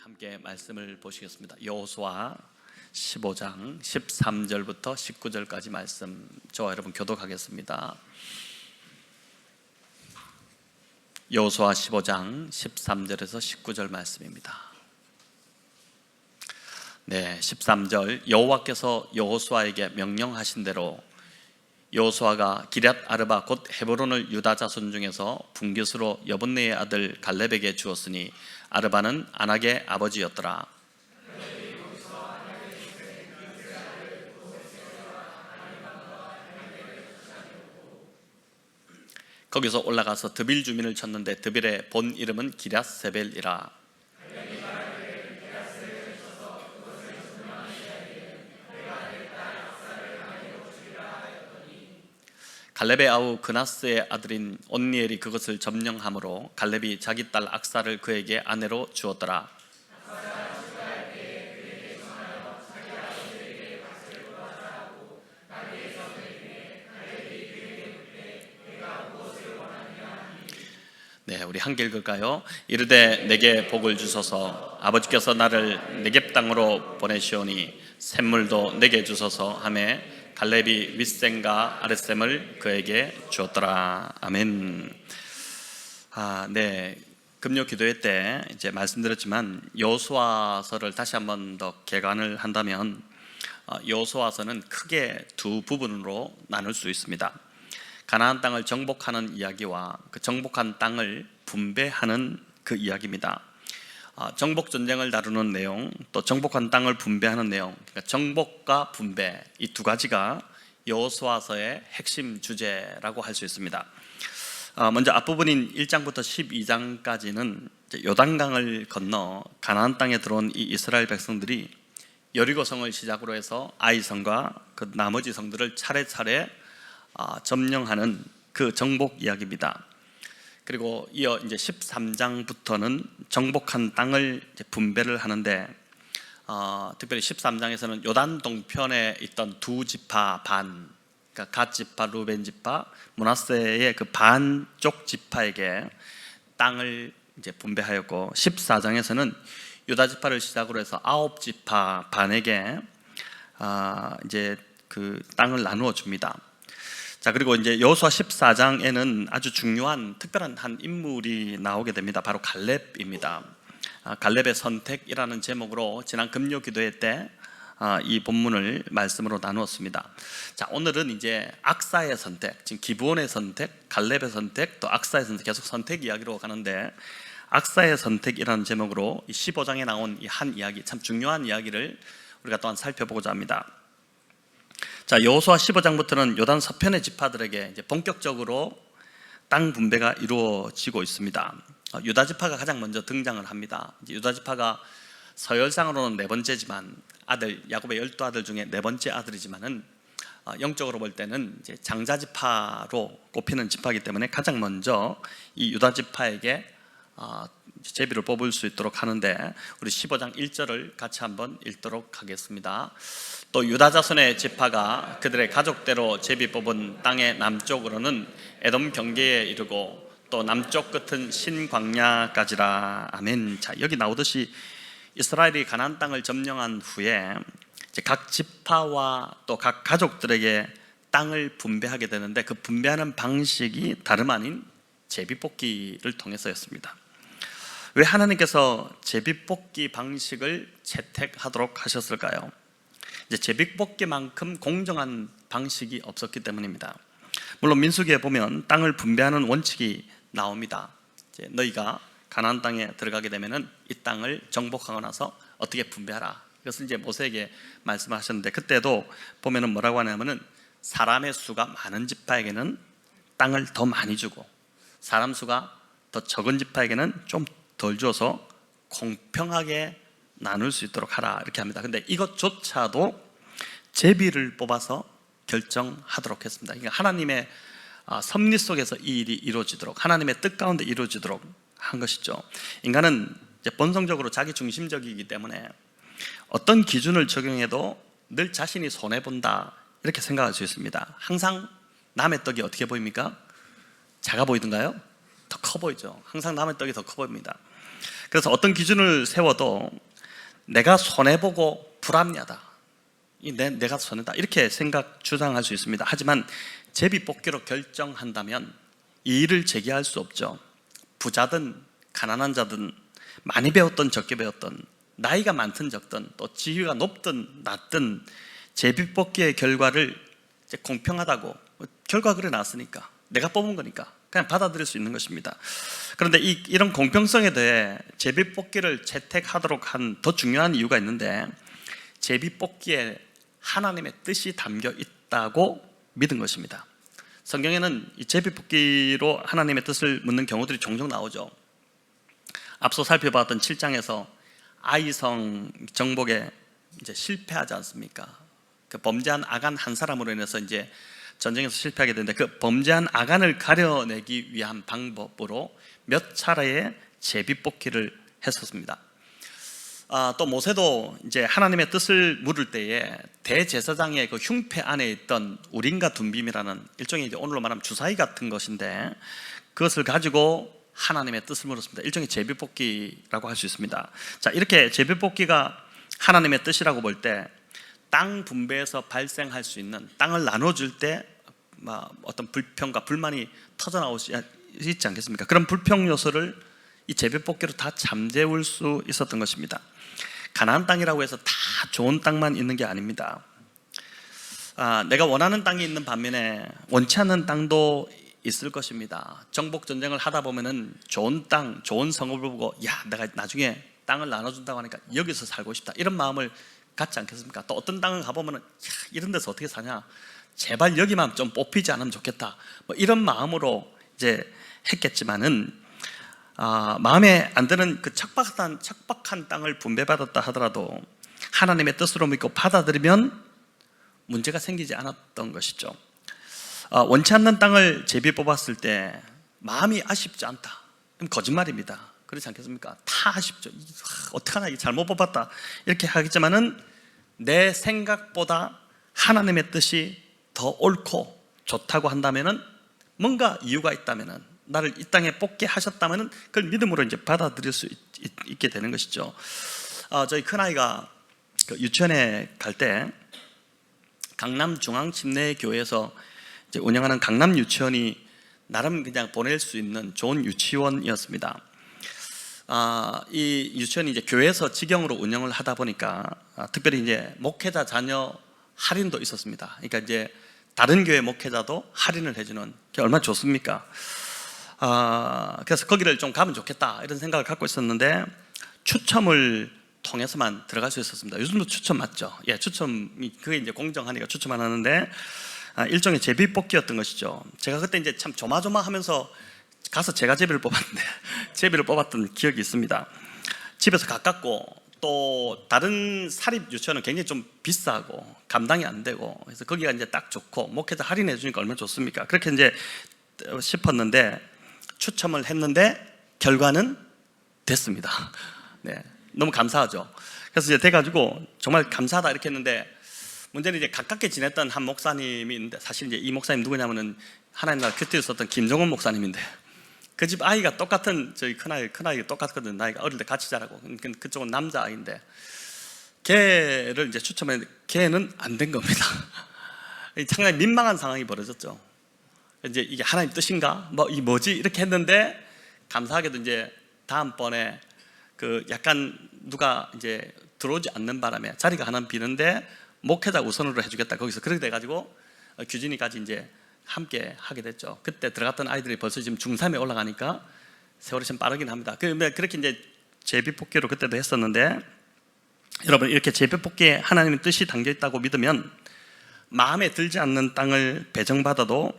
함께 말씀을 보시겠습니다. 여호수아 15장 13절부터 19절까지 말씀 저와 여러분 교독하겠습니다. 여호수아 15장 13절에서 19절 말씀입니다. 네, 13절 여호와께서 여호수아에게 명령하신 대로 여호수아가 기럇 아르바 곧 헤브론을 유다 자손 중에서 분깃으로 여분네의 아들 갈렙에게 주었으니 아르바는 아낙의 아버지였더라. 거기서 올라가서 드빌 주민을 쳤는데 드빌의 본 이름은 기럇세벨이라. 갈렙의 아우 그나스의 아들인 온니엘이 그것을 점령함으로 갈렙이 자기 딸 악사를 그에게 아내로 주었더라. 네, 우리 함께 읽을까요? 이르되 내게 복을 주소서. 아버지께서 나를 네겝 땅으로 보내시오니 샘물도 내게 주소서 하며 갈렙이 윗셈과 아랫셈을 그에게 주었더라. 아멘. 네, 금요 기도회 때 이제 말씀드렸지만 여호수아서를 다시 한번 더 개관을 한다면 여호수아서는 크게 두 부분으로 나눌 수 있습니다. 가나안 땅을 정복하는 이야기와 그 정복한 땅을 분배하는 그 이야기입니다. 정복 전쟁을 다루는 내용, 또 정복한 땅을 분배하는 내용, 그러니까 정복과 분배 이 두 가지가 여호수아서의 핵심 주제라고 할 수 있습니다. 먼저 앞부분인 1장부터 12장까지는 요단강을 건너 가나안 땅에 들어온 이 이스라엘 백성들이 여리고성을 시작으로 해서 아이성과 그 나머지 성들을 차례차례 점령하는 그 정복 이야기입니다. 그리고 이어 이제 13장부터는 정복한 땅을 이제 분배를 하는데 특별히 13장에서는 요단 동편에 있던 두 지파 반, 그러니까 갓 지파, 루벤 지파, 므낫세의 그 반쪽 지파에게 땅을 이제 분배하였고 14장에서는 유다 지파를 시작으로 해서 9지파 반에게 이제 그 땅을 나누어 줍니다. 자, 그리고 이제 여호수아 14장에는 아주 중요한 특별한 한 인물이 나오게 됩니다. 바로 갈렙입니다. 갈렙의 선택이라는 제목으로 지난 금요 기도회 때 이 본문을 말씀으로 나누었습니다. 자, 오늘은 이제 악사의 선택, 지금 기브온의 선택, 갈렙의 선택, 또 악사의 선택, 계속 선택 이야기로 가는데 악사의 선택이라는 제목으로 이 15장에 나온 이 한 이야기, 참 중요한 이야기를 우리가 또한 살펴보고자 합니다. 자, 여호수아 15장부터는 요단 서편의 지파들에게 이제 본격적으로 땅 분배가 이루어지고 있습니다. 유다 지파가 가장 먼저 등장을 합니다. 유다 지파가 서열상으로는 네 번째지만 아들 야곱의 12아들 중에 네 번째 아들이지만은 영적으로 볼 때는 이제 장자 지파로 꼽히는 지파이기 때문에 가장 먼저 이 유다 지파에게 제비를 뽑을 수 있도록 하는데 우리 15장 1절을 같이 한번 읽도록 하겠습니다. 또 유다 자손의 지파가 그들의 가족대로 제비 뽑은 땅의 남쪽으로는 에돔 경계에 이르고 또 남쪽 끝은 신광야까지라. 아멘. 자, 여기 나오듯이 이스라엘이 가나안 땅을 점령한 후에 이제 각 지파와 또 각 가족들에게 땅을 분배하게 되는데 그 분배하는 방식이 다름 아닌 제비뽑기를 통해서였습니다. 왜 하나님께서 제비뽑기 방식을 채택하도록 하셨을까요? 이제 제비뽑기만큼 공정한 방식이 없었기 때문입니다. 물론 민수기에 보면 땅을 분배하는 원칙이 나옵니다. 이제 너희가 가나안 땅에 들어가게 되면은 이 땅을 정복하고 나서 어떻게 분배하라. 이것을 이제 모세에게 말씀하셨는데 그때도 보면은 뭐라고 하냐면은 사람의 수가 많은 지파에게는 땅을 더 많이 주고 사람 수가 더 적은 지파에게는 좀 덜 줘서 공평하게 나눌 수 있도록 하라 이렇게 합니다. 근데 이것조차도 제비를 뽑아서 결정하도록 했습니다. 그러니까 하나님의 섭리 속에서 이 일이 이루어지도록 하나님의 뜻 가운데 이루어지도록 한 것이죠. 인간은 이제 본성적으로 자기 중심적이기 때문에 어떤 기준을 적용해도 늘 자신이 손해본다 이렇게 생각할 수 있습니다. 항상 남의 떡이 어떻게 보입니까? 작아 보이던가요? 더 커 보이죠. 항상 남의 떡이 더 커 보입니다. 그래서 어떤 기준을 세워도 내가 손해보고 불합리하다, 내가 손해다, 이렇게 주장할 수 있습니다. 하지만 제비뽑기로 결정한다면 이 일을 제기할 수 없죠. 부자든 가난한 자든, 많이 배웠든 적게 배웠든, 나이가 많든 적든, 또 지위가 높든 낮든 제비뽑기의 결과를 이제 공평하다고, 결과 그래 나왔으니까, 내가 뽑은 거니까 그냥 받아들일 수 있는 것입니다. 그런데 이런 공평성에 대해 제비뽑기를 채택하도록 한 더 중요한 이유가 있는데, 제비뽑기에 하나님의 뜻이 담겨 있다고 믿은 것입니다. 성경에는 이 제비뽑기로 하나님의 뜻을 묻는 경우들이 종종 나오죠. 앞서 살펴봤던 7장에서 아이성 정복에 이제 실패하지 않습니까? 그 범죄한 아간 한 사람으로 인해서 이제 전쟁에서 실패하게 되는데, 그 범죄한 아간을 가려내기 위한 방법으로 몇 차례의 제비뽑기를 했었습니다. 또 모세도 이제 하나님의 뜻을 물을 때에 대제사장의 그 흉패 안에 있던 우림과 둠빔이라는 일종의 이제 오늘로 말하면 주사위 같은 것인데, 그것을 가지고 하나님의 뜻을 물었습니다. 일종의 제비뽑기라고 할 수 있습니다. 자, 이렇게 제비뽑기가 하나님의 뜻이라고 볼 때, 땅 분배에서 발생할 수 있는, 땅을 나눠줄 때 어떤 불평과 불만이 터져나올 수 있지 않겠습니까? 그런 불평 요소를 이 제비뽑기로 다 잠재울 수 있었던 것입니다. 가나안 땅이라고 해서 다 좋은 땅만 있는 게 아닙니다. 내가 원하는 땅이 있는 반면에 원치 않는 땅도 있을 것입니다. 정복 전쟁을 하다 보면은 좋은 땅, 좋은 성읍을 보고, 야, 내가 나중에 땅을 나눠준다고 하니까 여기서 살고 싶다, 이런 마음을 갖지 않겠습니까? 또 어떤 땅을 가보면은, 야, 이런 데서 어떻게 사냐, 제발 여기만 좀 뽑히지 않으면 좋겠다, 이런 마음으로 이제 했겠지만은, 마음에 안 드는 그 척박한 땅을 분배받았다 하더라도 하나님의 뜻으로 믿고 받아들이면 문제가 생기지 않았던 것이죠. 원치 않는 땅을 제비 뽑았을 때 마음이 아쉽지 않다, 그럼 거짓말입니다. 그렇지 않겠습니까? 다 아쉽죠. 어떡하나, 이게 잘못 뽑았다, 이렇게 하겠지만은 내 생각보다 하나님의 뜻이 더 옳고 좋다고 한다면은, 뭔가 이유가 있다면은, 나를 이 땅에 뽑게 하셨다면은 그걸 믿음으로 이제 받아들일 수 있게 되는 것이죠. 저희 큰아이가 그 유치원에 갈 때 강남 중앙침례교회에서 이제 운영하는 강남 유치원이 나름 그냥 보낼 수 있는 좋은 유치원이었습니다. 이 유치원이 이제 교회에서 직영으로 운영을 하다 보니까 특별히 이제 목회자 자녀 할인도 있었습니다. 그러니까 이제 다른 교회 목회자도 할인을 해주는, 게 얼마나 좋습니까? 그래서 거기를 좀 가면 좋겠다, 이런 생각을 갖고 있었는데, 추첨을 통해서만 들어갈 수 있었습니다. 요즘도 추첨 맞죠? 예, 추첨이 그게 이제 공정하니까 추첨 안 하는데, 일종의 제비뽑기였던 것이죠. 제가 그때 이제 참 조마조마하면서 가서 제가 제비를 뽑았는데 제비를 뽑았던 기억이 있습니다. 집에서 가깝고, 또 다른 사립 유치원은 굉장히 좀 비싸고 감당이 안 되고, 그래서 거기가 이제 딱 좋고 목회자 할인해 주니까 얼마나 좋습니까? 그렇게 이제 싶었는데, 추첨을 했는데 결과는 됐습니다. 네, 너무 감사하죠. 그래서 이제 돼가지고 정말 감사하다 이렇게 했는데, 문제는 이제 가깝게 지냈던 한 목사님이 있는데, 사실 이제 이 목사님 누구냐면은 하나님 나라 큐티에 있었던 김종원 목사님인데, 그 집 아이가 똑같은, 저희 큰아이가 똑같거든. 나이가 어릴 때 같이 자라고. 그쪽은 남자아이인데, 걔를 이제 추첨했는데 걔는 안 된 겁니다. 상당히 민망한 상황이 벌어졌죠. 이제 이게 하나님 뜻인가? 이 뭐지? 이렇게 했는데, 감사하게도 이제 다음번에 그 약간 누가 이제 들어오지 않는 바람에 자리가 하나 비는데 목회자 우선으로 해주겠다, 거기서 그렇게 돼가지고 규진이까지 이제 함께 하게 됐죠. 그때 들어갔던 아이들이 벌써 지금 중3에 올라가니까 세월이 좀 빠르긴 합니다. 그렇게 이제 제비뽑기로 그때도 했었는데, 여러분, 이렇게 제비뽑기에 하나님의 뜻이 담겨 있다고 믿으면 마음에 들지 않는 땅을 배정받아도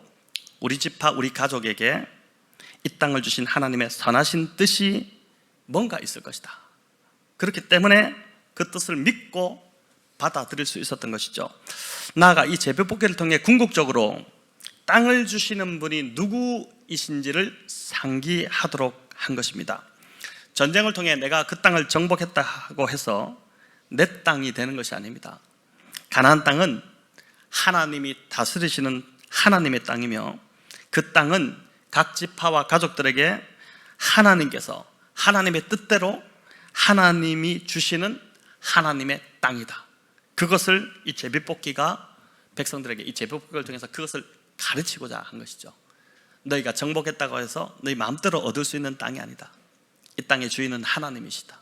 우리 집파 우리 가족에게 이 땅을 주신 하나님의 선하신 뜻이 뭔가 있을 것이다. 그렇기 때문에 그 뜻을 믿고 받아들일 수 있었던 것이죠. 나아가 이 제비뽑기를 통해 궁극적으로 땅을 주시는 분이 누구이신지를 상기하도록 한 것입니다. 전쟁을 통해 내가 그 땅을 정복했다고 해서 내 땅이 되는 것이 아닙니다. 가나안 땅은 하나님이 다스리시는 하나님의 땅이며, 그 땅은 각 지파와 가족들에게 하나님께서 하나님의 뜻대로 하나님이 주시는 하나님의 땅이다. 그것을 이 제비뽑기가 백성들에게 이 제비뽑기를 통해서 그것을 가르치고자 한 것이죠. 너희가 정복했다고 해서 너희 마음대로 얻을 수 있는 땅이 아니다. 이 땅의 주인은 하나님이시다.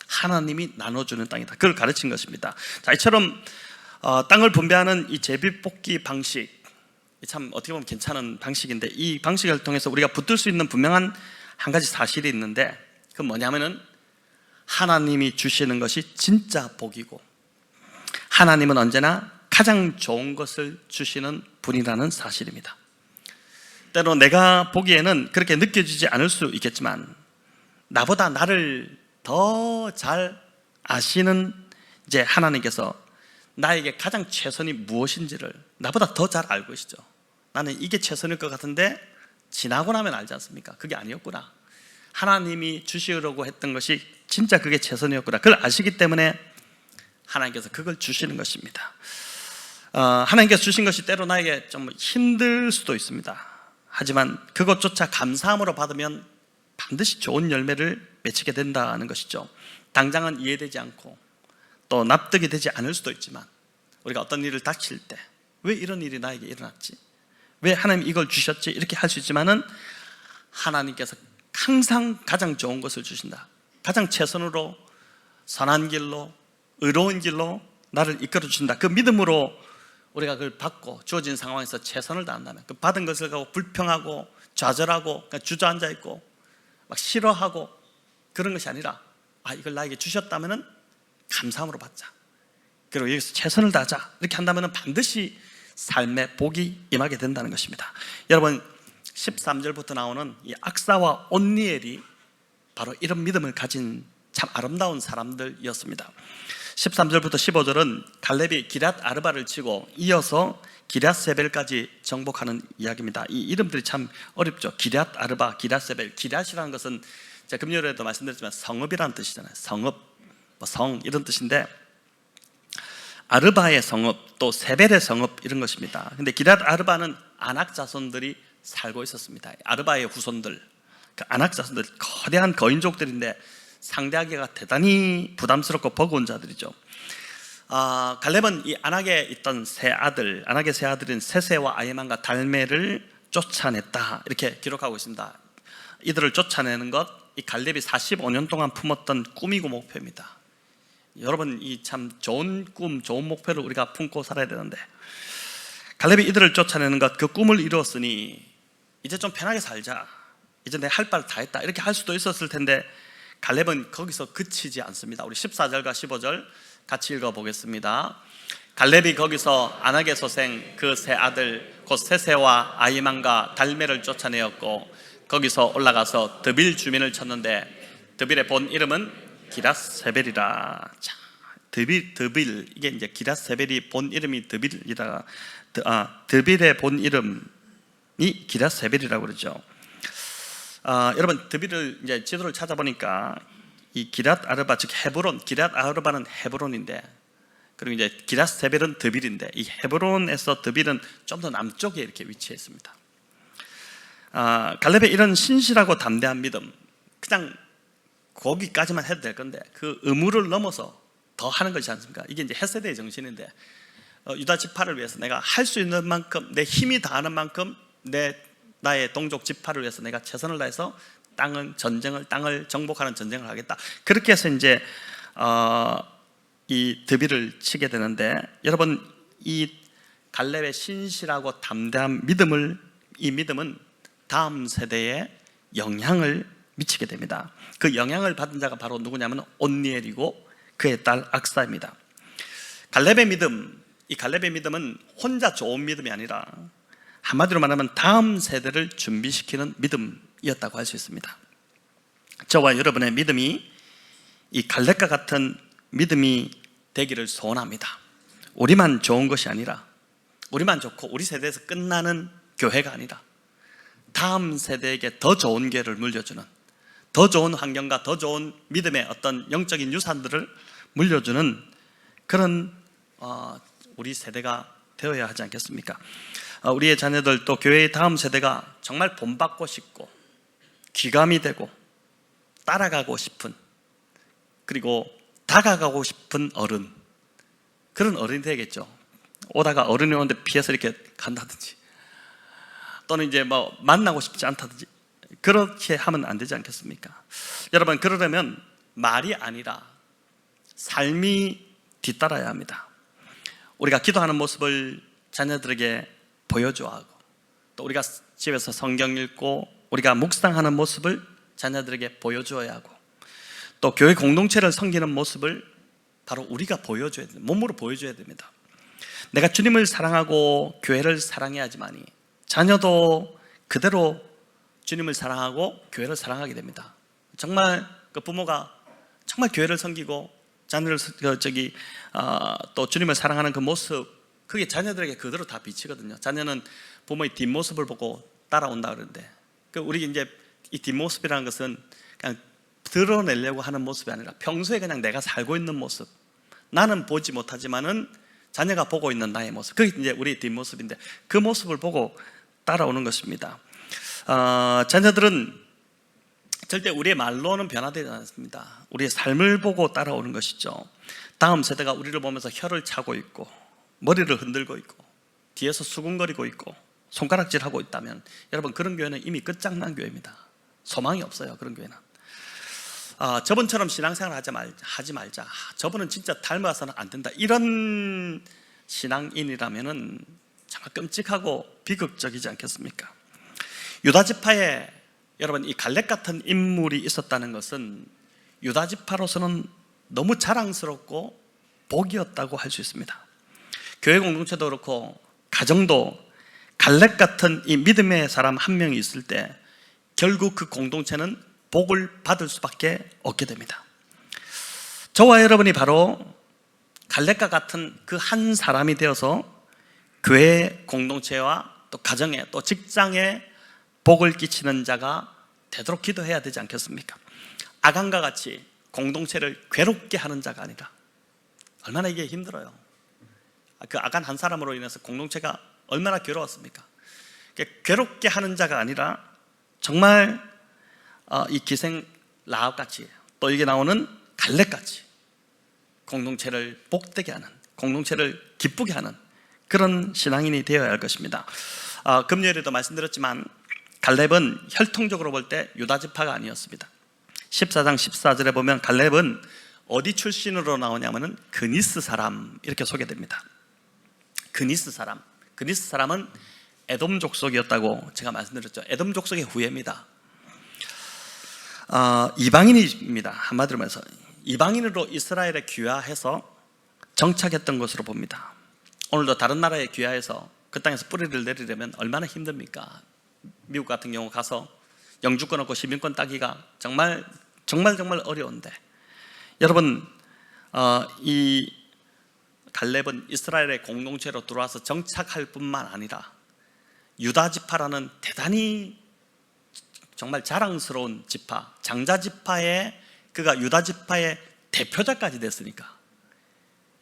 하나님이 나눠주는 땅이다. 그걸 가르친 것입니다. 자, 이처럼 땅을 분배하는 이 제비뽑기 방식, 참 어떻게 보면 괜찮은 방식인데, 이 방식을 통해서 우리가 붙들 수 있는 분명한 한 가지 사실이 있는데, 그건 뭐냐면은 하나님이 주시는 것이 진짜 복이고, 하나님은 언제나 가장 좋은 것을 주시는 분이라는 사실입니다. 때로 내가 보기에는 그렇게 느껴지지 않을 수 있겠지만, 나보다 나를 더 잘 아시는 이제 하나님께서 나에게 가장 최선이 무엇인지를 나보다 더 잘 알고 계시죠. 나는 이게 최선일 것 같은데 지나고 나면 알지 않습니까? 그게 아니었구나. 하나님이 주시려고 했던 것이 진짜 그게 최선이었구나. 그걸 아시기 때문에 하나님께서 그걸 주시는 것입니다. 하나님께서 주신 것이 때로 나에게 좀 힘들 수도 있습니다. 하지만 그것조차 감사함으로 받으면 반드시 좋은 열매를 맺히게 된다는 것이죠. 당장은 이해되지 않고 또 납득이 되지 않을 수도 있지만, 우리가 어떤 일을 닥칠 때 왜 이런 일이 나에게 일어났지? 왜 하나님 이걸 주셨지? 이렇게 할 수 있지만은 하나님께서 항상 가장 좋은 것을 주신다. 가장 최선으로 선한 길로 의로운 길로 나를 이끌어 주신다. 그 믿음으로 우리가 그걸 받고 주어진 상황에서 최선을 다한다면, 그 받은 것을 가지고 불평하고 좌절하고 주저앉아 있고 막 싫어하고 그런 것이 아니라, 이걸 나에게 주셨다면 감사함으로 받자, 그리고 여기서 최선을 다하자, 이렇게 한다면 반드시 삶의 복이 임하게 된다는 것입니다. 여러분, 13절부터 나오는 이 악사와 온니엘이 바로 이런 믿음을 가진 참 아름다운 사람들이었습니다. 13절부터 15절은 갈렙이 기럇 아르바를 치고 이어서 기럇 세벨까지 정복하는 이야기입니다. 이 이름들이 참 어렵죠. 기럇 아르바, 기럇 세벨. 기럇이라는 것은 제가 금요일에도 말씀드렸지만 성읍이라는 뜻이잖아요. 성읍, 성 이런 뜻인데, 아르바의 성읍, 또 세벨의 성읍 이런 것입니다. 근데 기럇 아르바는 아낙 자손들이 살고 있었습니다. 아르바의 후손들, 그 아낙 자손들, 거대한 거인족들인데 상대하기가 대단히 부담스럽고 버거운 자들이죠. 갈렙은 이 아낙에 있던 아낙의 세 아들인 세세와 아히만과 달메를 쫓아냈다, 이렇게 기록하고 있습니다. 이들을 쫓아내는 것, 이 갈렙이 45년 동안 품었던 꿈이고 목표입니다. 여러분, 이 참 좋은 꿈, 좋은 목표를 우리가 품고 살아야 되는데, 갈렙이 이들을 쫓아내는 것, 그 꿈을 이루었으니 이제 좀 편하게 살자, 이제 내 할 바를 다 했다, 이렇게 할 수도 있었을 텐데, 갈렙은 거기서 그치지 않습니다. 우리 14절과 15절 같이 읽어보겠습니다. 갈렙이 거기서 아낙의 소생 그 세 아들 곧 세세와 아히만과 달메를 쫓아내었고, 거기서 올라가서 드빌 주민을 쳤는데, 드빌의 본 이름은 기럇 세벨이라. 자, 드빌, 이게 이제 기럇 세벨이 본 이름이 드빌이라. 드빌의 본 이름이 기럇 세벨이라고 그러죠. 여러분, 드빌을 이제 지도를 찾아보니까 이 기럇 아르바, 즉 헤브론, 기럇 아르바는 헤브론인데, 그리고 이제 기럇 세벨은 드빌인데, 이 헤브론에서 드빌은 좀 더 남쪽에 이렇게 위치해 있습니다. 갈렙의 이런 신실하고 담대한 믿음, 그냥 거기까지만 해도 될 건데 그 의무를 넘어서 더 하는 것이지 않습니까? 이게 이제 헤세드의 정신인데, 유다 지파를 위해서 내가 할 수 있는 만큼, 내 힘이 닿는 만큼 나의 동족 지파를 위해서 내가 최선을 다해서 땅을 정복하는 전쟁을 하겠다. 그렇게 해서 이제 이 드빌을 치게 되는데, 여러분, 이 갈렙의 신실하고 담대한 이 믿음은 다음 세대에 영향을 미치게 됩니다. 그 영향을 받은 자가 바로 누구냐면 온니엘이고 그의 딸 악사입니다. 갈렙의 믿음, 이 갈렙의 믿음은 혼자 좋은 믿음이 아니라 한마디로 말하면 다음 세대를 준비시키는 믿음이었다고 할 수 있습니다. 저와 여러분의 믿음이 이 갈렙과 같은 믿음이 되기를 소원합니다. 우리만 좋은 것이 아니라, 우리만 좋고 우리 세대에서 끝나는 교회가 아니라 다음 세대에게 더 좋은 기회를 물려주는, 더 좋은 환경과 더 좋은 믿음의 어떤 영적인 유산들을 물려주는 그런 우리 세대가 되어야 하지 않겠습니까? 우리의 자녀들, 또 교회의 다음 세대가 정말 본받고 싶고 귀감이 되고 따라가고 싶은, 그리고 다가가고 싶은 어른, 그런 어른이 되겠죠. 오다가 어른이 오는데 피해서 이렇게 간다든지, 또는 이제 뭐 만나고 싶지 않다든지, 그렇게 하면 안 되지 않겠습니까? 여러분, 그러려면 말이 아니라 삶이 뒤따라야 합니다. 우리가 기도하는 모습을 자녀들에게 보여줘야 하고, 또 우리가 집에서 성경 읽고 우리가 묵상하는 모습을 자녀들에게 보여줘야 하고, 또 교회 공동체를 섬기는 모습을 바로 우리가 보여줘야 됩니다. 몸으로 보여줘야 됩니다. 내가 주님을 사랑하고 교회를 사랑해야지만이 자녀도 그대로 주님을 사랑하고 교회를 사랑하게 됩니다. 정말 그 부모가 정말 교회를 섬기고 자녀를 또 주님을 사랑하는 그 모습, 그게 자녀들에게 그대로 다 비치거든요. 자녀는 부모의 뒷모습을 보고 따라온다 그러는데, 우리 이제 이 뒷모습이라는 것은 그냥 드러내려고 하는 모습이 아니라 평소에 그냥 내가 살고 있는 모습, 나는 보지 못하지만은 자녀가 보고 있는 나의 모습, 그게 이제 우리 뒷모습인데, 그 모습을 보고 따라오는 것입니다. 자녀들은 절대 우리의 말로는 변화되지 않습니다. 우리의 삶을 보고 따라오는 것이죠. 다음 세대가 우리를 보면서 혀를 차고 있고 머리를 흔들고 있고 뒤에서 수군거리고 있고 손가락질하고 있다면, 여러분, 그런 교회는 이미 끝장난 교회입니다. 소망이 없어요. 그런 교회는. 저번처럼 신앙생활 하지 말자. 저번은 진짜 닮아서는 안 된다. 이런 신앙인이라면은 정말 끔찍하고 비극적이지 않겠습니까? 유다지파에 여러분, 이 갈렙 같은 인물이 있었다는 것은 유다지파로서는 너무 자랑스럽고 복이었다고 할 수 있습니다. 교회 공동체도 그렇고 가정도 갈렙 같은 이 믿음의 사람 한 명이 있을 때 결국 그 공동체는 복을 받을 수밖에 없게 됩니다. 저와 여러분이 바로 갈렙과 같은 그 한 사람이 되어서 교회 공동체와 또 가정에 또 직장에 복을 끼치는 자가 되도록 기도해야 되지 않겠습니까? 아간과 같이 공동체를 괴롭게 하는 자가 아니라, 얼마나 이게 힘들어요. 그 아간 한 사람으로 인해서 공동체가 얼마나 괴로웠습니까? 괴롭게 하는 자가 아니라 정말 이 기생 라합같이, 또 이게 나오는 갈렙같이 공동체를 복되게 하는, 공동체를 기쁘게 하는 그런 신앙인이 되어야 할 것입니다. 금요일에도 말씀드렸지만 갈렙은 혈통적으로 볼 때 유다지파가 아니었습니다. 14장 14절에 보면 갈렙은 어디 출신으로 나오냐면은 그니스 사람, 이렇게 소개됩니다. 그니스 사람은 에돔 족속이었다고 제가 말씀드렸죠. 에돔 족속의 후예입니다. 이방인입니다. 한마디로 말해서 이방인으로 이스라엘에 귀화해서 정착했던 것으로 봅니다. 오늘도 다른 나라에 귀화해서 그 땅에서 뿌리를 내리려면 얼마나 힘듭니까? 미국 같은 경우 가서 영주권 얻고 시민권 따기가 정말 어려운데, 여러분, 이 갈렙은 이스라엘의 공동체로 들어와서 정착할 뿐만 아니라 유다지파라는 대단히 정말 자랑스러운 지파, 장자지파의, 그가 유다지파의 대표자까지 됐으니까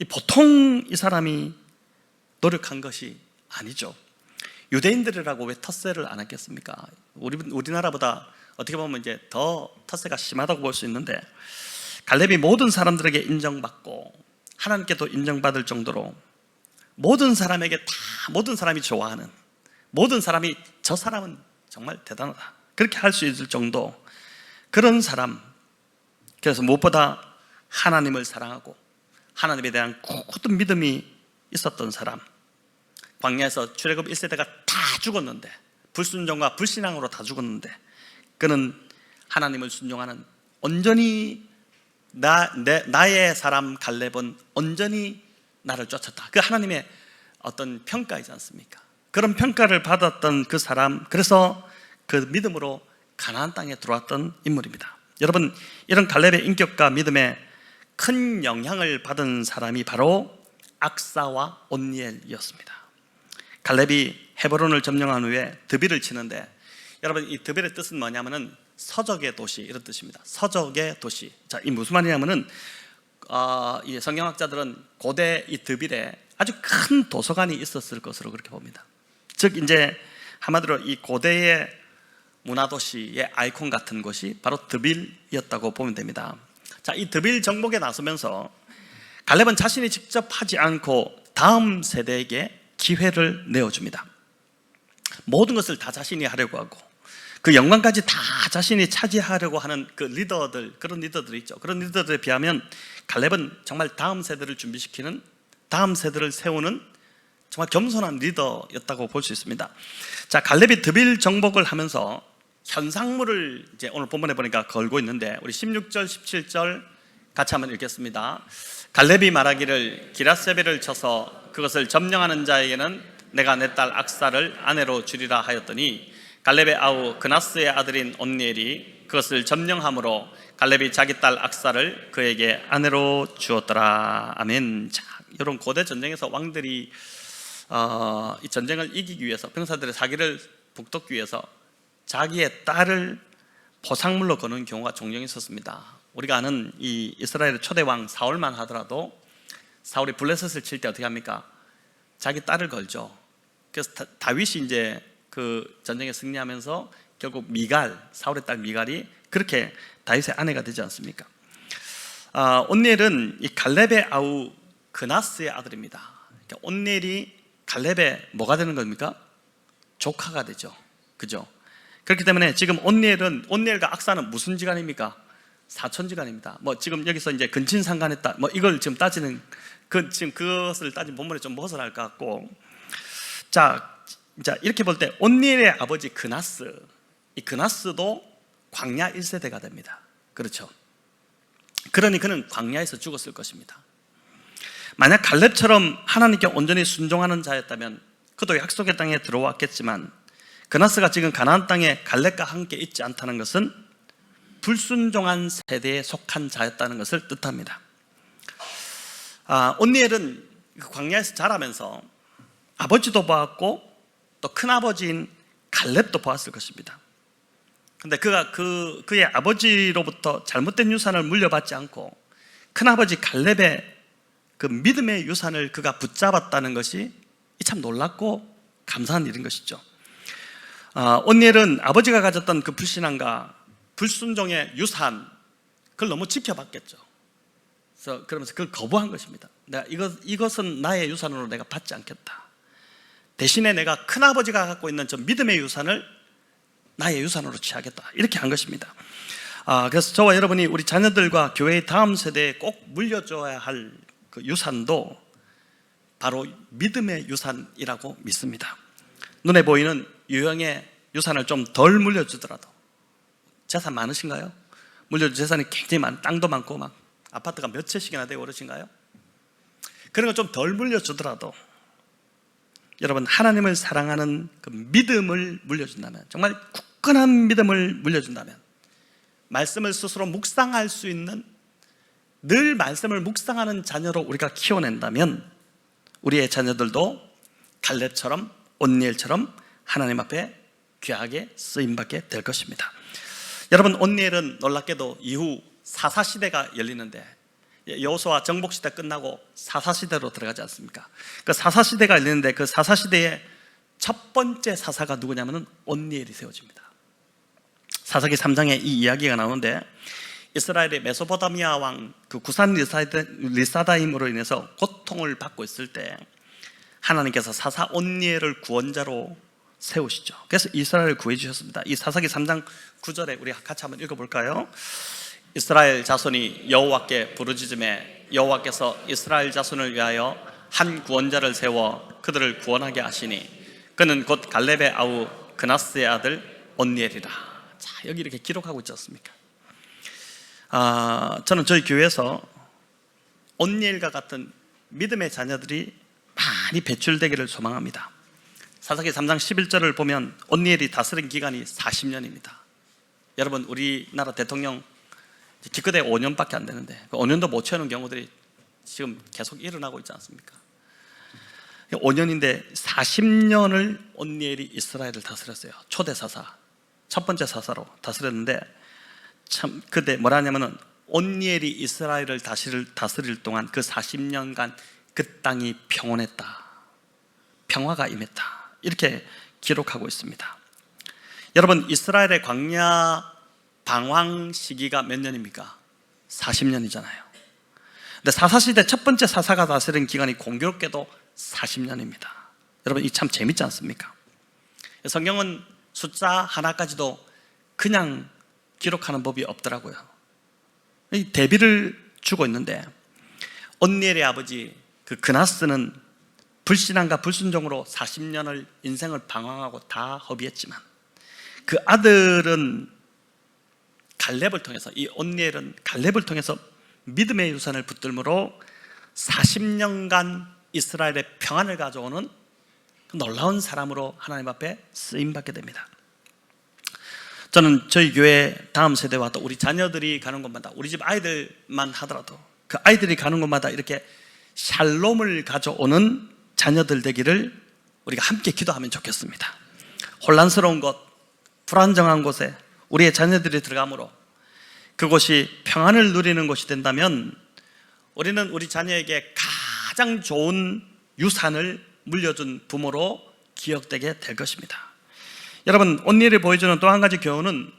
보통 이 사람이 노력한 것이 아니죠. 유대인들이라고 왜 텃세를 안 했겠습니까? 우리나라보다 어떻게 보면 이제 더 텃세가 심하다고 볼 수 있는데, 갈렙이 모든 사람들에게 인정받고 하나님께도 인정받을 정도로 모든 사람이 좋아하는, 모든 사람이 저 사람은 정말 대단하다, 그렇게 할 수 있을 정도, 그런 사람. 그래서 무엇보다 하나님을 사랑하고 하나님에 대한 굳은 믿음이 있었던 사람. 광야에서 출애굽 1세대가 다 죽었는데, 불순종과 불신앙으로 다 죽었는데, 그는 하나님을 순종하는, 온전히 나의 사람 갈렙은 온전히 나를 쫓았다, 그 하나님의 어떤 평가이지 않습니까? 그런 평가를 받았던 그 사람, 그래서 그 믿음으로 가나안 땅에 들어왔던 인물입니다. 여러분, 이런 갈렙의 인격과 믿음에 큰 영향을 받은 사람이 바로 악사와 온니엘이었습니다. 갈렙이 헤브론을 점령한 후에 드빌을 치는데, 여러분, 이 드빌의 뜻은 뭐냐면은 서적의 도시, 이런 뜻입니다. 서적의 도시. 자, 이 무슨 말이냐면은 이 성경학자들은 고대 이 드빌에 아주 큰 도서관이 있었을 것으로 그렇게 봅니다. 즉 이제 한마디로 이 고대의 문화도시의 아이콘 같은 곳이 바로 드빌이었다고 보면 됩니다. 자, 이 드빌 정복에 나서면서 갈렙은 자신이 직접 하지 않고 다음 세대에게 기회를 내어줍니다. 모든 것을 다 자신이 하려고 하고 그 영광까지 다 자신이 차지하려고 하는 그 리더들, 그런 리더들이 있죠. 그런 리더들에 비하면 갈렙은 정말 다음 세대를 준비시키는, 다음 세대를 세우는 정말 겸손한 리더였다고 볼 수 있습니다. 자, 갈렙이 드빌 정복을 하면서 현상물을 이제 오늘 본문에 보니까 걸고 있는데, 우리 16절, 17절 같이 한번 읽겠습니다. 갈렙이 말하기를 기라세벨을 쳐서 그것을 점령하는 자에게는 내가 내 딸 악사를 아내로 주리라 하였더니 갈렙의 아우 그나스의 아들인 온니엘이 그것을 점령함으로 갈렙이 자기 딸 악사를 그에게 아내로 주었더라. 아멘. 자, 이런 고대 전쟁에서 왕들이 이 전쟁을 이기기 위해서, 병사들의 사기를 북돋기 위해서 자기의 딸을 보상물로 거는 경우가 종종 있었습니다. 우리가 아는 이 이스라엘의 초대 왕 사울만 하더라도 사울이 블레셋을 칠 때 어떻게 합니까? 자기 딸을 걸죠. 그래서 다윗이 이제 그 전쟁에 승리하면서 결국 미갈, 사울의 딸 미갈이 그렇게 다윗의 아내가 되지 않습니까? 온니엘은 이 갈렙의 아우 그나스의 아들입니다. 그러니까 온니엘이 갈렙의 뭐가 되는 겁니까? 조카가 되죠. 그죠? 그렇기 때문에 지금 온니엘과 악사는 무슨 지간입니까? 사촌지간입니다. 뭐 지금 여기서 이제 근친상간했다, 뭐 이걸 지금 따지는 지금 그것을 따진 본문에 좀 벗어날 것 같고, 자 이렇게 볼 때 온니엘의 아버지 그나스, 이 그나스도 광야 1세대가 됩니다. 그렇죠? 그러니 그는 광야에서 죽었을 것입니다. 만약 갈렙처럼 하나님께 온전히 순종하는 자였다면 그도 약속의 땅에 들어왔겠지만, 그나스가 지금 가나안 땅에 갈렙과 함께 있지 않다는 것은 불순종한 세대에 속한 자였다는 것을 뜻합니다. 온니엘은 광야에서 자라면서 아버지도 보았고 또 큰아버지인 갈렙도 보았을 것입니다. 그런데 그가 그의 아버지로부터 잘못된 유산을 물려받지 않고 큰아버지 갈렙의 그 믿음의 유산을 그가 붙잡았다는 것이 참 놀랍고 감사한 일인 것이죠. 온니엘은 아버지가 가졌던 그 불신앙과 불순종의 유산, 그걸 너무 지켜봤겠죠. 그러면서 그걸 거부한 것입니다. 내가 이것은 나의 유산으로 내가 받지 않겠다. 대신에 내가 큰아버지가 갖고 있는 저 믿음의 유산을 나의 유산으로 취하겠다, 이렇게 한 것입니다. 그래서 저와 여러분이 우리 자녀들과 교회의 다음 세대에 꼭 물려줘야 할 그 유산도 바로 믿음의 유산이라고 믿습니다. 눈에 보이는 유형의 유산을 좀 덜 물려주더라도, 재산 많으신가요? 물려준 재산이 굉장히 많은, 땅도 많고 막 아파트가 몇 채씩이나 되고 그러신가요? 그런 거 좀 덜 물려주더라도 여러분, 하나님을 사랑하는 그 믿음을 물려준다면, 정말 굳건한 믿음을 물려준다면, 말씀을 스스로 묵상할 수 있는, 늘 말씀을 묵상하는 자녀로 우리가 키워낸다면 우리의 자녀들도 갈렙처럼 온니엘처럼 하나님 앞에 귀하게 쓰임받게 될 것입니다. 여러분, 온니엘은 놀랍게도 이후 사사시대가 열리는데, 여호수아 정복시대 끝나고 사사시대로 들어가지 않습니까? 그 사사시대가 열리는데 그 사사시대의 첫 번째 사사가 누구냐면 온니엘이 세워집니다. 사사기 3장에 이 이야기가 나오는데, 이스라엘의 메소포타미아 왕 그 구산 리사다임으로 인해서 고통을 받고 있을 때 하나님께서 사사 온니엘을 구원자로 세우시죠. 그래서 이스라엘을 구해 주셨습니다. 이 사사기 3장 9절에 우리 같이 한번 읽어볼까요? 이스라엘 자손이 여호와께 부르짖음에 여호와께서 이스라엘 자손을 위하여 한 구원자를 세워 그들을 구원하게 하시니 그는 곧 갈렙의 아우 그나스의 아들 온니엘이라. 자, 여기 이렇게 기록하고 있지 않습니까? 저는 저희 교회에서 온니엘과 같은 믿음의 자녀들이 많이 배출되기를 소망합니다. 사사기 3장 11절을 보면 온니엘이 다스린 기간이 40년입니다. 여러분, 우리나라 대통령 기껏해 5년밖에 안 되는데 그 5년도 못 채우는 경우들이 지금 계속 일어나고 있지 않습니까? 5년인데 40년을 온니엘이 이스라엘을 다스렸어요. 초대 사사, 첫 번째 사사로 다스렸는데, 참 그때 뭐라 하냐면은 온니엘이 이스라엘을 다스릴 동안 그 40년간 그 땅이 평온했다, 평화가 임했다, 이렇게 기록하고 있습니다. 여러분, 이스라엘의 광야 방황 시기가 몇 년입니까? 40년이잖아요. 근데 사사시대 첫 번째 사사가 다스린 기간이 공교롭게도 40년입니다. 여러분, 이 참 재밌지 않습니까? 성경은 숫자 하나까지도 그냥 기록하는 법이 없더라고요. 이 대비를 주고 있는데, 온니엘의 아버지 그 그나스는 불신앙과 불순종으로 40년을 인생을 방황하고 다 허비했지만, 그 아들은 갈렙을 통해서, 이 온니엘은 갈렙을 통해서 믿음의 유산을 붙들므로 40년간 이스라엘의 평안을 가져오는 놀라운 사람으로 하나님 앞에 쓰임받게 됩니다. 저는 저희 교회 다음 세대와 또 우리 자녀들이 가는 곳마다, 우리 집 아이들만 하더라도 그 아이들이 가는 곳마다 이렇게 샬롬을 가져오는 자녀들 되기를 우리가 함께 기도하면 좋겠습니다. 혼란스러운 곳, 불안정한 곳에 우리의 자녀들이 들어가므로 그곳이 평안을 누리는 곳이 된다면 우리는 우리 자녀에게 가장 좋은 유산을 물려준 부모로 기억되게 될 것입니다. 여러분, 온니엘이 보여주는 또 한 가지 교훈은,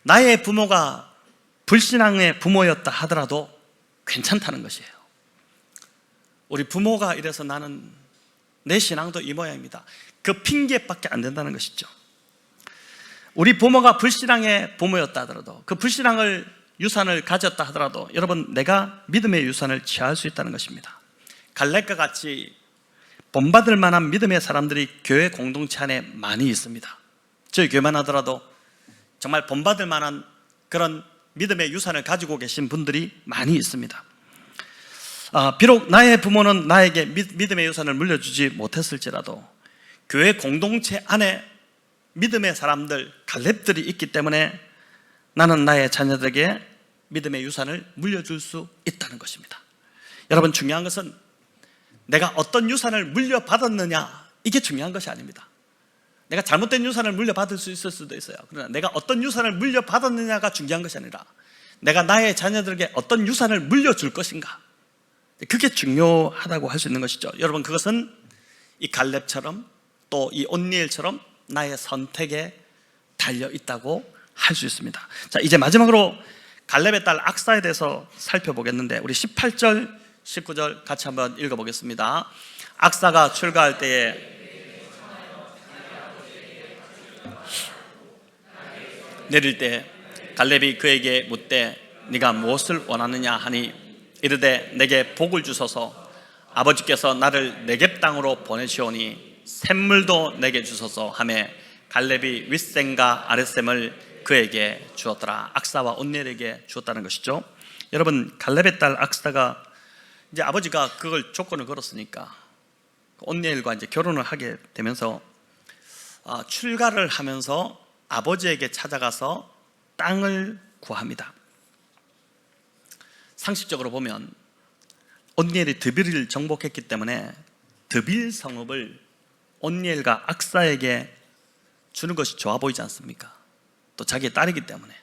나의 부모가 불신앙의 부모였다 하더라도 괜찮다는 것이에요. 우리 부모가 이래서 나는 내 신앙도 이 모양입니다, 그 핑계밖에 안 된다는 것이죠. 우리 부모가 불신앙의 부모였다 하더라도, 그 불신앙을 유산을 가졌다 하더라도 여러분, 내가 믿음의 유산을 취할 수 있다는 것입니다. 갈렙과 같이 본받을 만한 믿음의 사람들이 교회 공동체 안에 많이 있습니다. 저희 교회만 하더라도 정말 본받을 만한 그런 믿음의 유산을 가지고 계신 분들이 많이 있습니다. 비록 나의 부모는 나에게 믿음의 유산을 물려주지 못했을지라도 교회 공동체 안에 믿음의 사람들, 갈렙들이 있기 때문에 나는 나의 자녀들에게 믿음의 유산을 물려줄 수 있다는 것입니다. 여러분, 중요한 것은 내가 어떤 유산을 물려받았느냐, 이게 중요한 것이 아닙니다. 내가 잘못된 유산을 물려받을 수 있을 수도 있어요. 그러나 내가 어떤 유산을 물려받았느냐가 중요한 것이 아니라 내가 나의 자녀들에게 어떤 유산을 물려줄 것인가, 그게 중요하다고 할 수 있는 것이죠. 여러분, 그것은 이 갈렙처럼 또 이 온니엘처럼 나의 선택에 달려 있다고 할 수 있습니다. 자, 이제 마지막으로 갈렙의 딸 악사에 대해서 살펴보겠는데, 우리 18절 19절 같이 한번 읽어보겠습니다. 악사가 출가할 때에 내릴 때 갈렙이 그에게 묻되 네가 무엇을 원하느냐 하니, 이르되 내게 복을 주소서. 아버지께서 나를 네겝 땅으로 보내시오니 샘물도 내게 주소서 하매 갈렙이 윗샘과 아랫샘을 그에게 주었더라. 악사와 온니엘에게 주었다는 것이죠. 여러분, 갈렙의 딸 악사가 이제 아버지가 그걸 조건을 걸었으니까 온니엘과 이제 결혼을 하게 되면서 출가를 하면서 아버지에게 찾아가서 땅을 구합니다. 상식적으로 보면 온니엘이 드빌을 정복했기 때문에 드빌 성읍을 온니엘과 악사에게 주는 것이 좋아 보이지 않습니까? 또 자기의 딸이기 때문에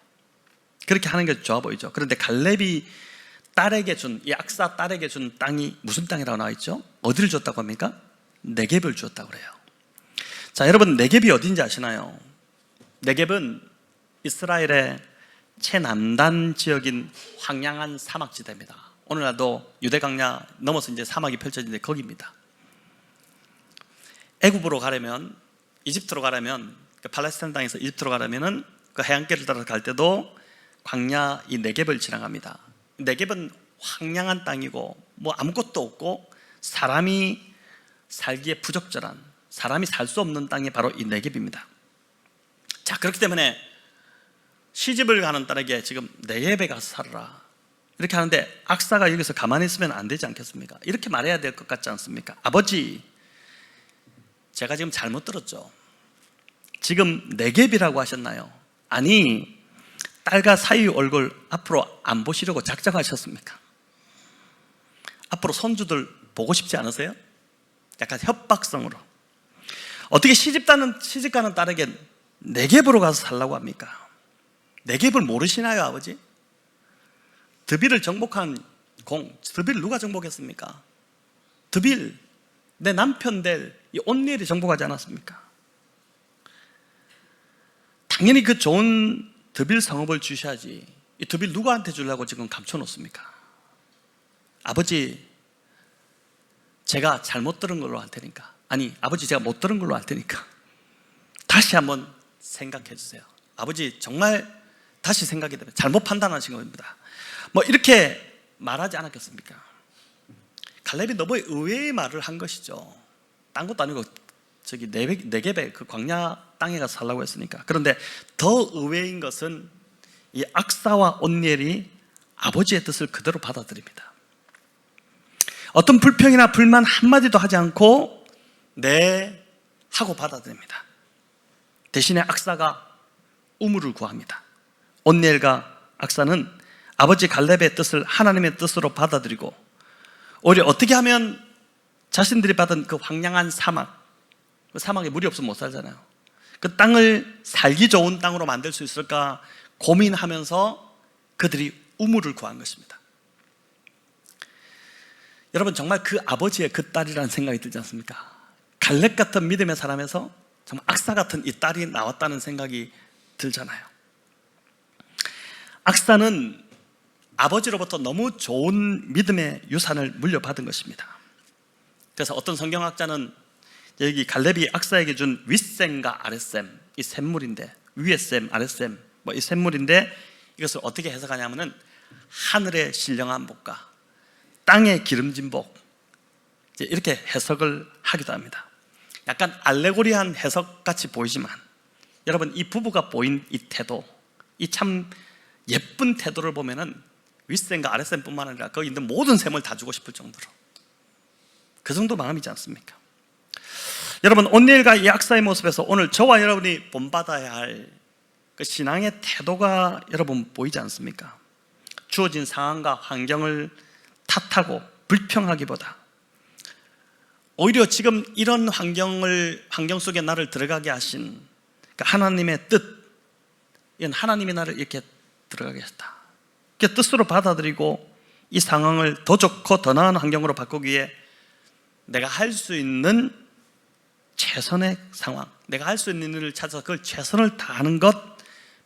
그렇게 하는 게 좋아 보이죠. 그런데 갈렙이 딸에게 준, 이 악사 딸에게 준 땅이 무슨 땅이라고 나와 있죠? 어디를 줬다고 합니까? 네겝을 주었다고 그래요. 자, 여러분, 네겝이 어딘지 아시나요? 네겝은 이스라엘의 최남단 지역인 황량한 사막지대입니다. 오늘날도 유대강야 넘어서 이제 사막이 펼쳐지는데 거기입니다. 애굽으로 가려면, 이집트로 가려면, 그 팔레스타인 땅에서 이집트로 가려면은 그 해안길을 따라서 갈 때도 광야 이 네겝을 지나갑니다. 네겝은 황량한 땅이고 뭐 아무것도 없고 사람이 살기에 부적절한, 사람이 살 수 없는 땅이 바로 이 네겝입니다. 자, 그렇기 때문에 시집을 가는 딸에게 지금 네겝에 가서 살아라 이렇게 하는데, 악사가 여기서 가만히 있으면 안 되지 않겠습니까? 이렇게 말해야 될 것 같지 않습니까? 아버지, 제가 지금 잘못 들었죠? 지금 네겝이라고 하셨나요? 아니, 딸과 사위 얼굴 앞으로 안 보시려고 작정하셨습니까? 앞으로 손주들 보고 싶지 않으세요? 약간 협박성으로. 어떻게 시집 가는 딸에게 네겝으로 가서 살라고 합니까? 네겝을 모르시나요, 아버지? 드빌을 정복한 드빌 누가 정복했습니까? 드빌, 내 남편 될 이 온니엘이 정복하지 않았습니까? 당연히 그 좋은 드빌 성읍을 주셔야지. 이 드빌 누구한테 주려고 지금 감춰놓습니까? 아버지, 제가 잘못 들은 걸로 할 테니까, 아니 아버지 제가 못 들은 걸로 할 테니까 다시 한번 생각해 주세요. 아버지 정말 다시 생각이 되면 잘못 판단하신 겁니다. 뭐 이렇게 말하지 않았겠습니까? 갈렙이 너무 의외의 말을 한 것이죠. 딴 것도 아니고 저기 네겝의 그 광야 땅에 가서 살라고 했으니까. 그런데 더 의외인 것은 이 악사와 온니엘이 아버지의 뜻을 그대로 받아들입니다. 어떤 불평이나 불만 한마디도 하지 않고 네 하고 받아들입니다. 대신에 악사가 우물을 구합니다. 온니엘과 악사는 아버지 갈렙의 뜻을 하나님의 뜻으로 받아들이고, 오히려 어떻게 하면 자신들이 받은 그 황량한 사막, 그 사막에 물이 없으면 못 살잖아요. 그 땅을 살기 좋은 땅으로 만들 수 있을까 고민하면서 그들이 우물을 구한 것입니다. 여러분, 정말 그 아버지의 그 딸이라는 생각이 들지 않습니까? 갈렙 같은 믿음의 사람에서 정말 악사 같은 이 딸이 나왔다는 생각이 들잖아요. 악사는 아버지로부터 너무 좋은 믿음의 유산을 물려받은 것입니다. 그래서 어떤 성경학자는 여기 갈렙이 악사에게 준 윗셈과 아랫셈, 이 셈물인데, 위의 셈, 아랫셈, 이 셈물인데, 이것을 어떻게 해석하냐면은 하늘의 신령한 복과 땅의 기름진 복, 이렇게 해석을 하기도 합니다. 약간 알레고리한 해석같이 보이지만, 여러분, 이 부부가 보인 이 태도, 이 참 예쁜 태도를 보면은 윗셈과 아랫셈뿐만 아니라 거기 있는 모든 셈을 다 주고 싶을 정도로, 그 정도 마음이지 않습니까? 여러분, 온니엘과 이 악사의 모습에서 오늘 저와 여러분이 본받아야 할 그 신앙의 태도가 여러분 보이지 않습니까? 주어진 상황과 환경을 탓하고 불평하기보다 오히려 지금 이런 환경 속에 나를 들어가게 하신 하나님의 뜻, 이건 하나님이 나를 이렇게 들어가게 했다, 이렇게 뜻으로 받아들이고 이 상황을 더 좋고 더 나은 환경으로 바꾸기 위해 내가 할 수 있는 최선의 상황, 내가 할 수 있는 일을 찾아서 그걸 최선을 다하는 것,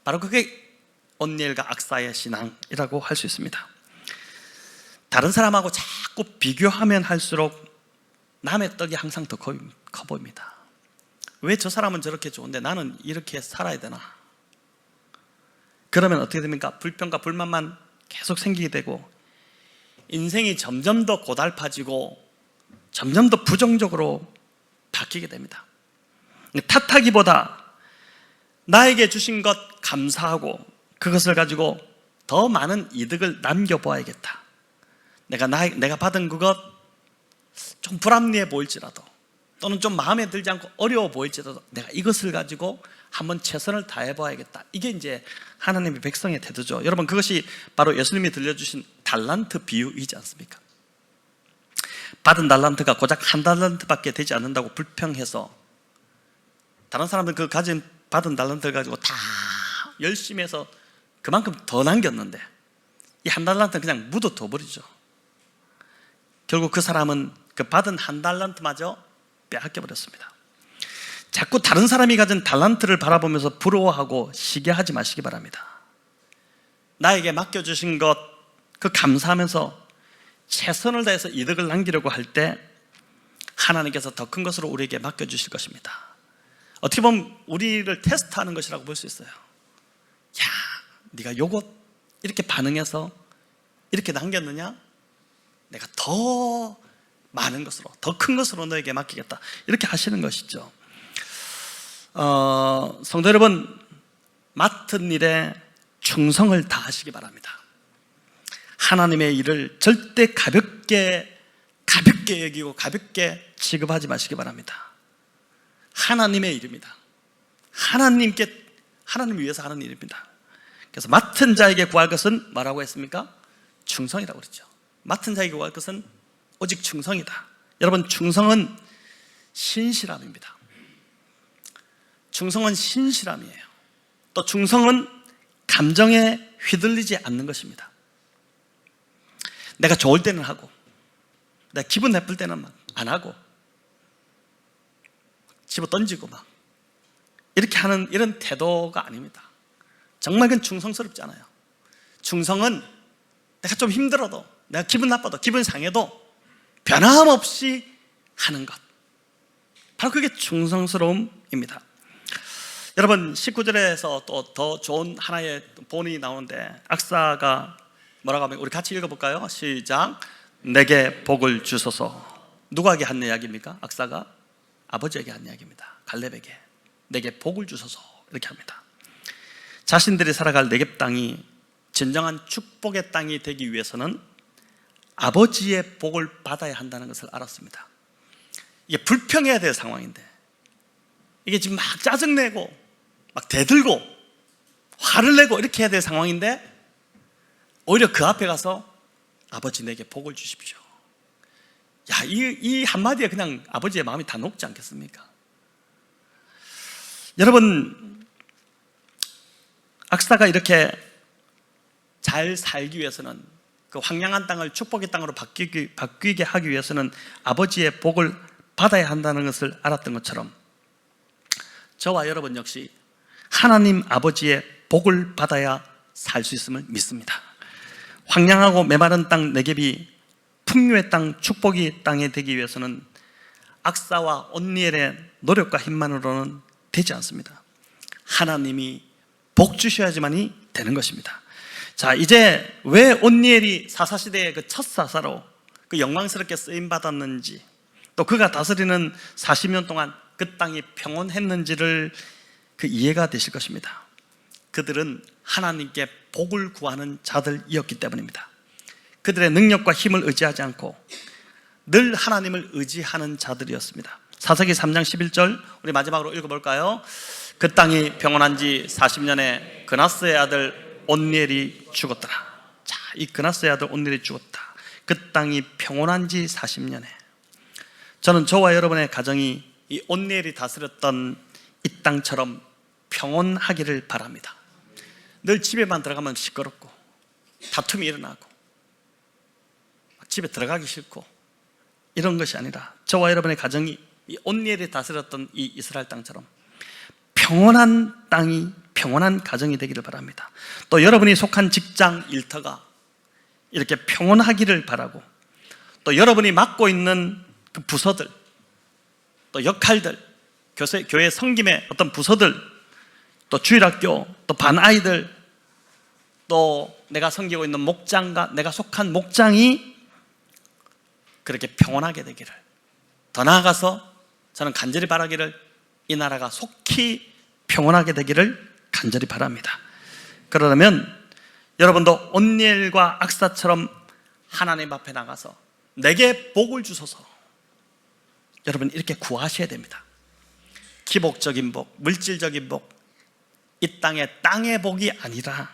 바로 그게 온니엘과 악사의 신앙이라고 할 수 있습니다. 다른 사람하고 자꾸 비교하면 할수록 남의 떡이 항상 더 커 보입니다. 왜 저 사람은 저렇게 좋은데 나는 이렇게 살아야 되나? 그러면 어떻게 됩니까? 불평과 불만만 계속 생기게 되고 인생이 점점 더 고달파지고 점점 더 부정적으로 바뀌게 됩니다. 탓하기보다 나에게 주신 것 감사하고 그것을 가지고 더 많은 이득을 남겨보아야겠다. 내가 받은 그것 좀 불합리해 보일지라도, 또는 좀 마음에 들지 않고 어려워 보일지라도 내가 이것을 가지고 한번 최선을 다해봐야겠다. 이게 이제 하나님의 백성의 태도죠. 여러분, 그것이 바로 예수님이 들려주신 달란트 비유이지 않습니까? 받은 달란트가 고작 한 달란트밖에 되지 않는다고 불평해서 다른 사람들은 그 받은 달란트를 가지고 다 열심히 해서 그만큼 더 남겼는데 이 한 달란트는 그냥 묻어둬 버리죠. 결국 그 사람은 그 받은 한 달란트마저 빼앗겨 버렸습니다. 자꾸 다른 사람이 가진 달란트를 바라보면서 부러워하고 시기하지 마시기 바랍니다. 나에게 맡겨주신 것, 그 감사하면서 최선을 다해서 이득을 남기려고 할 때 하나님께서 더 큰 것으로 우리에게 맡겨주실 것입니다. 어떻게 보면 우리를 테스트하는 것이라고 볼 수 있어요. 야, 네가 요것 이렇게 반응해서 이렇게 남겼느냐? 내가 더 많은 것으로, 더 큰 것으로 너에게 맡기겠다, 이렇게 하시는 것이죠. 성도 여러분, 맡은 일에 충성을 다하시기 바랍니다. 하나님의 일을 절대 가볍게 여기고 가볍게 취급하지 마시기 바랍니다. 하나님의 일입니다. 하나님을 위해서 하는 일입니다. 그래서 맡은 자에게 구할 것은 뭐라고 했습니까? 충성이라고 그랬죠. 맡은 자에게 구할 것은 오직 충성이다. 여러분, 충성은 신실함입니다. 충성은 신실함이에요. 또 충성은 감정에 휘둘리지 않는 것입니다. 내가 좋을 때는 하고 내가 기분 나쁠 때는 막 안 하고 집어 던지고 막 이렇게 하는 이런 태도가 아닙니다. 정말 그건 충성스럽지 않아요. 충성은 내가 좀 힘들어도, 내가 기분 나빠도, 기분 상해도 변함없이 하는 것, 바로 그게 충성스러움입니다. 여러분 19절에서 또 더 좋은 하나의 본이 나오는데, 악사가 뭐라고 하면, 우리 같이 읽어볼까요? 시작. 내게 복을 주소서. 누구에게 한 이야기입니까? 악사가 아버지에게 한 이야기입니다. 갈렙에게 내게 복을 주소서, 이렇게 합니다. 자신들이 살아갈 네겝 땅이 진정한 축복의 땅이 되기 위해서는 아버지의 복을 받아야 한다는 것을 알았습니다. 이게 불평해야 될 상황인데, 이게 지금 막 짜증내고 막 대들고 화를 내고 이렇게 해야 될 상황인데, 오히려 그 앞에 가서 아버지 내게 복을 주십시오. 야, 이 한마디에 그냥 아버지의 마음이 다 녹지 않겠습니까? 여러분, 악사가 이렇게 잘 살기 위해서는, 그 황량한 땅을 축복의 땅으로 바뀌게 하기 위해서는 아버지의 복을 받아야 한다는 것을 알았던 것처럼, 저와 여러분 역시 하나님 아버지의 복을 받아야 살 수 있음을 믿습니다. 황량하고 메마른 땅 네겝이 풍요의 땅, 축복의 땅이 되기 위해서는 악사와 온니엘의 노력과 힘만으로는 되지 않습니다. 하나님이 복 주셔야지만이 되는 것입니다. 자, 이제 왜 온니엘이 사사시대의 그 첫 사사로 그 영광스럽게 쓰임받았는지, 또 그가 다스리는 40년 동안 그 땅이 평온했는지를 그 이해가 되실 것입니다. 그들은 하나님께 복을 구하는 자들이었기 때문입니다. 그들의 능력과 힘을 의지하지 않고 늘 하나님을 의지하는 자들이었습니다. 사사기 3장 11절 우리 마지막으로 읽어볼까요? 그 땅이 평온한 지 40년에 그나스의 아들 온니엘이 죽었더라. 자, 이 그나스의 아들 온니엘이 죽었다. 그 땅이 평온한 지 40년에. 저는 저와 여러분의 가정이 이 온니엘이 다스렸던 이 땅처럼 평온하기를 바랍니다. 늘 집에만 들어가면 시끄럽고 다툼이 일어나고 집에 들어가기 싫고 이런 것이 아니라, 저와 여러분의 가정이 이 온니엘이 다스렸던 이 이스라엘 땅처럼 평온한 땅이, 평온한 가정이 되기를 바랍니다. 또 여러분이 속한 직장, 일터가 이렇게 평온하기를 바라고, 또 여러분이 맡고 있는 그 부서들, 또 역할들, 교회 섬김의 어떤 부서들, 또 주일학교, 또 반아이들, 또 내가 섬기고 있는 목장과 내가 속한 목장이 그렇게 평온하게 되기를, 더 나아가서 저는 간절히 바라기를 이 나라가 속히 평온하게 되기를 간절히 바랍니다. 그러려면 여러분도 온니엘과 악사처럼 하나님 앞에 나가서 내게 복을 주소서, 여러분 이렇게 구하셔야 됩니다. 기복적인 복, 물질적인 복, 이 땅의 복이 아니라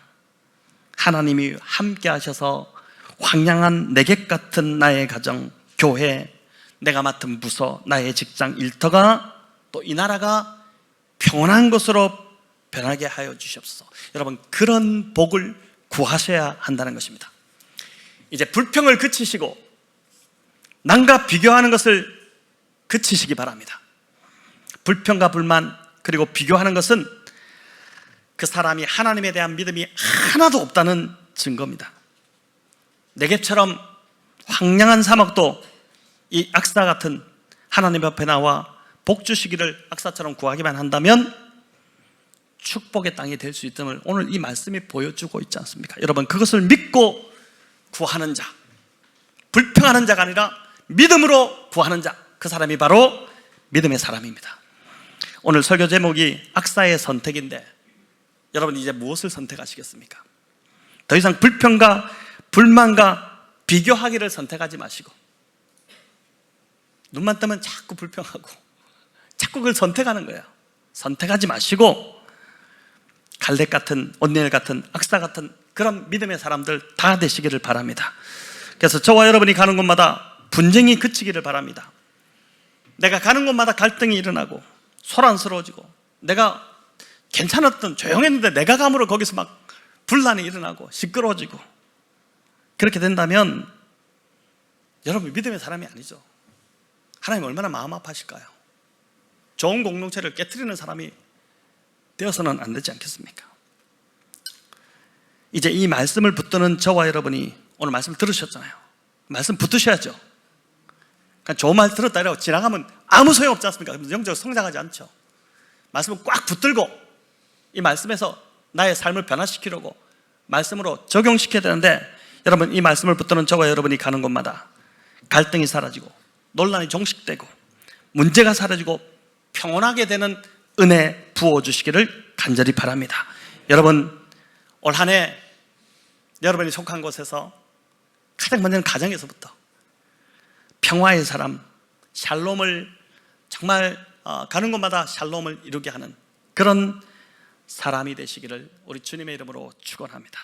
하나님이 함께 하셔서 황량한 네겝 같은 나의 가정, 교회, 내가 맡은 부서, 나의 직장, 일터가, 또 이 나라가 평온한 것으로 변하게 하여 주시옵소서. 여러분, 그런 복을 구하셔야 한다는 것입니다. 이제 불평을 그치시고 남과 비교하는 것을 그치시기 바랍니다. 불평과 불만, 그리고 비교하는 것은 그 사람이 하나님에 대한 믿음이 하나도 없다는 증거입니다. 네겝처럼 황량한 사막도 이 악사 같은 하나님 앞에 나와 복 주시기를 악사처럼 구하기만 한다면 축복의 땅이 될 수 있음을 오늘 이 말씀이 보여주고 있지 않습니까? 여러분, 그것을 믿고 구하는 자, 불평하는 자가 아니라 믿음으로 구하는 자, 그 사람이 바로 믿음의 사람입니다. 오늘 설교 제목이 악사의 선택인데, 여러분 이제 무엇을 선택하시겠습니까? 더 이상 불평과 불만과 비교하기를 선택하지 마시고, 눈만 뜨면 자꾸 불평하고 자꾸 그걸 선택하는 거예요. 선택하지 마시고 갈렙 같은, 온니엘 같은, 악사 같은 그런 믿음의 사람들 다 되시기를 바랍니다. 그래서 저와 여러분이 가는 곳마다 분쟁이 그치기를 바랍니다. 내가 가는 곳마다 갈등이 일어나고 소란스러워지고, 내가 괜찮았던, 조용했는데 내가 감으로 거기서 막 분란이 일어나고 시끄러워지고, 그렇게 된다면 여러분 믿음의 사람이 아니죠. 하나님 얼마나 마음 아파하실까요? 좋은 공동체를 깨트리는 사람이 되어서는 안 되지 않겠습니까? 이제 이 말씀을 붙드는 저와 여러분이 오늘 말씀을 들으셨잖아요. 말씀 붙드셔야죠. 그냥 좋은 말 들었다 이러고 지나가면 아무 소용없지 않습니까? 영적으로 성장하지 않죠. 말씀을 꽉 붙들고 이 말씀에서 나의 삶을 변화시키려고 말씀으로 적용시켜야 되는데, 여러분, 이 말씀을 붙드는 저와 여러분이 가는 곳마다 갈등이 사라지고 논란이 종식되고 문제가 사라지고 평온하게 되는 은혜 부어주시기를 간절히 바랍니다. 여러분, 올 한 해 여러분이 속한 곳에서 가장 먼저는 가정에서부터 평화의 사람, 샬롬을 정말 가는 곳마다 샬롬을 이루게 하는 그런 사람이 되시기를 우리 주님의 이름으로 축원합니다.